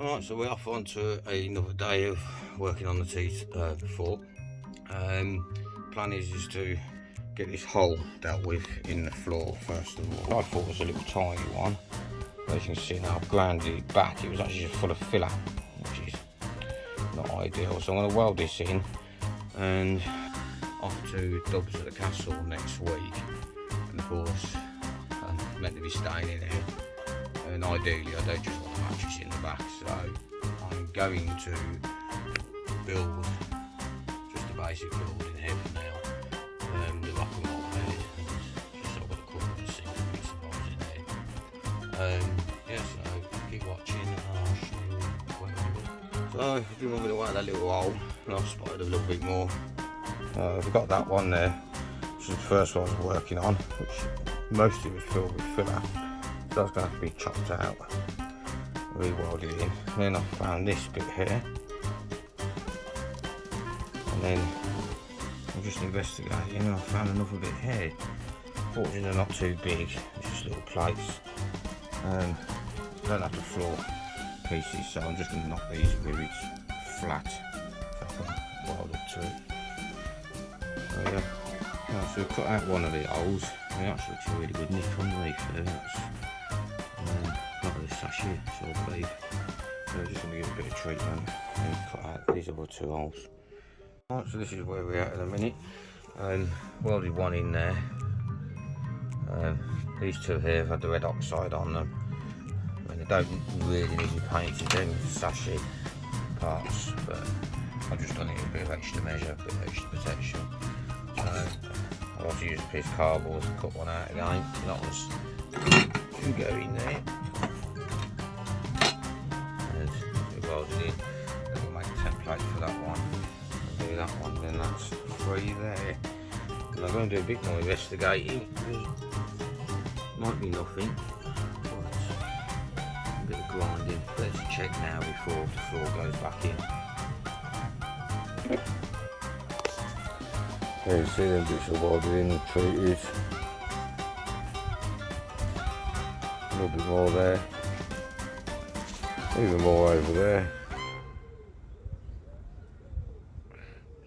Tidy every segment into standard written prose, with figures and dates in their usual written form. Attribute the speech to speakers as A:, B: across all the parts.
A: Alright, so we're off on to another day of working on the T4. Plan is to get this hole dealt with in the floor first of all. I thought it was a little tiny one, but as you can see now I've grounded it back. It was actually just full of filler, which is not ideal. So I'm going to weld this in and off to Dubs at the Castle next week. And of course I'm meant to be staying in here, and ideally I don't just want a mattress in the back, so I'm going to build just a basic building here for now. The rock and roll bed, and just so I've got a couple of sink and bits and bobs in there. Yeah, so keep watching and I'll show you when I do. So I've been moving away that little hole and I've spotted a little bit more. We've got that one there, which is the first one I was working on, which mostly was filled with filler. So that's going to have to be chopped out, re-welded in. Then I found this bit here, and then I'm just investigating and I found another bit here. Fortunately they're not too big, it's just little plates. I don't have the floor pieces, so I'm just going to knock these rivets flat so I can weld up to it. So yeah, so we've cut out one of the holes. It actually looks a really good nick underneath there. That's not really sachet, so I believe. So I'm just going to give it a bit of treatment and cut out these other two holes. Right, so this is where we're at in a minute. Welded one in there. These two here have had the red oxide on them. I mean, they don't really need to be painted, they're sachet parts, but I've just done it with a bit of extra measure, a bit of extra protection. I've also used a piece of cardboard to cut one out again. That was to go in there. And we welded in. Then we'll make a template for that one. I'll do that one, then that's three there. And I'm going to do a bit more investigating. Might be nothing, but a bit of grinding. Let's check now before the floor goes back in. There you see them bits of welded in and treated. A little bit more there. Even more over there.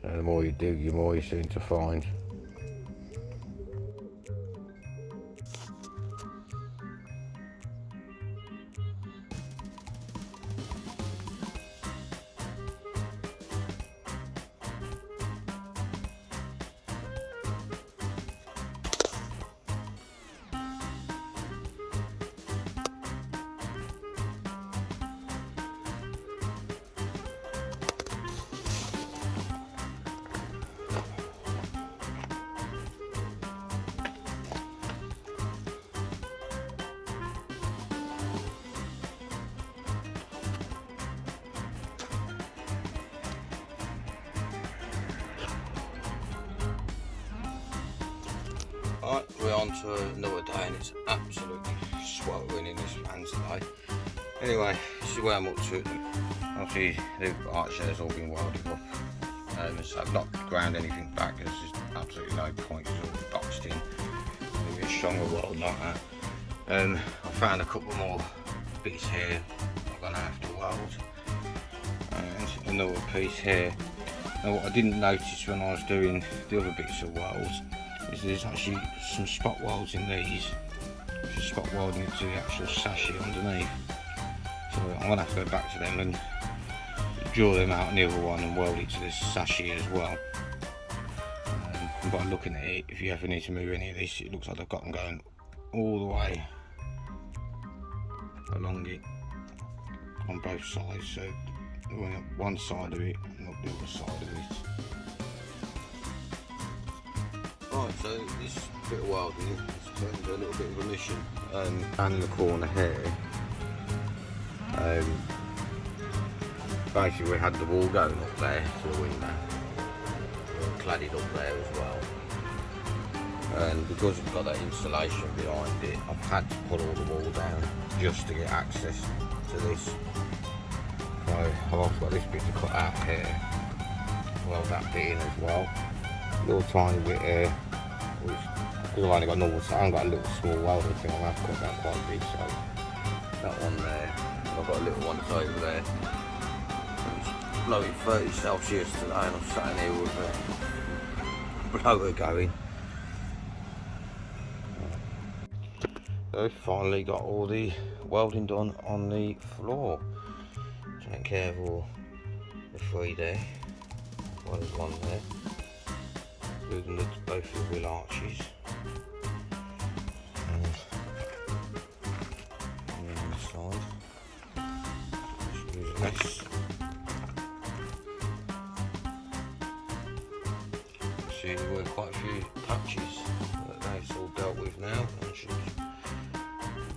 A: So the more you dig, the more you seem to find. Right, we're on to another day and it's absolutely sweltering in this van today. Anyway, this is where I'm up to. Obviously the arch there's all been welded up. So I've not ground anything back, there's just absolutely no point, it's all boxed in. Maybe a stronger weld like that. I found a couple more bits here I'm going to have to weld. And another piece here. Now what I didn't notice when I was doing the other bits of welds is there's actually some spot welds in these. Just spot welding it to the actual sachet underneath. So I'm going to have to go back to them and draw them out on the other one and weld it to this sachet as well. And by looking at it, if you ever need to move any of this, it looks like I've got them going all the way along it on both sides. So going up one side of it and up the other side of it. Right, so this bit of welding has turned into a little bit of a mission. And in the corner here, basically we had the wall going up there to the window. We cladded up there as well. And because we've got that insulation behind it, I've had to pull all the wall down just to get access to this. So I've also got this bit to cut out here. Weld that bit in as well. Little tiny bit here, which because I've only got normal, so I haven't got a little small welding thing, I'm going to have to cut that quite big, so that one there, I've got a little one over there. It's blowing 30 Celsius today, and I'm sat in here with a blower going. So finally got all the welding done on the floor. Taking care of all the three there, as well as one there, including both the wheel arches. And on this side, just using this. See, there were quite a few patches that they've all dealt with now, and should be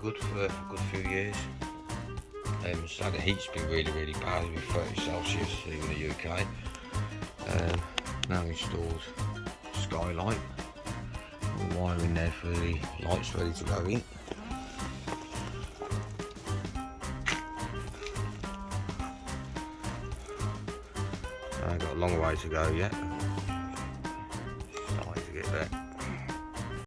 A: good for a good few years. So the heat's been really bad with 30 Celsius in the UK. Now installed skylight, and wiring there for the lights ready to go in. I've got a long way to go yet.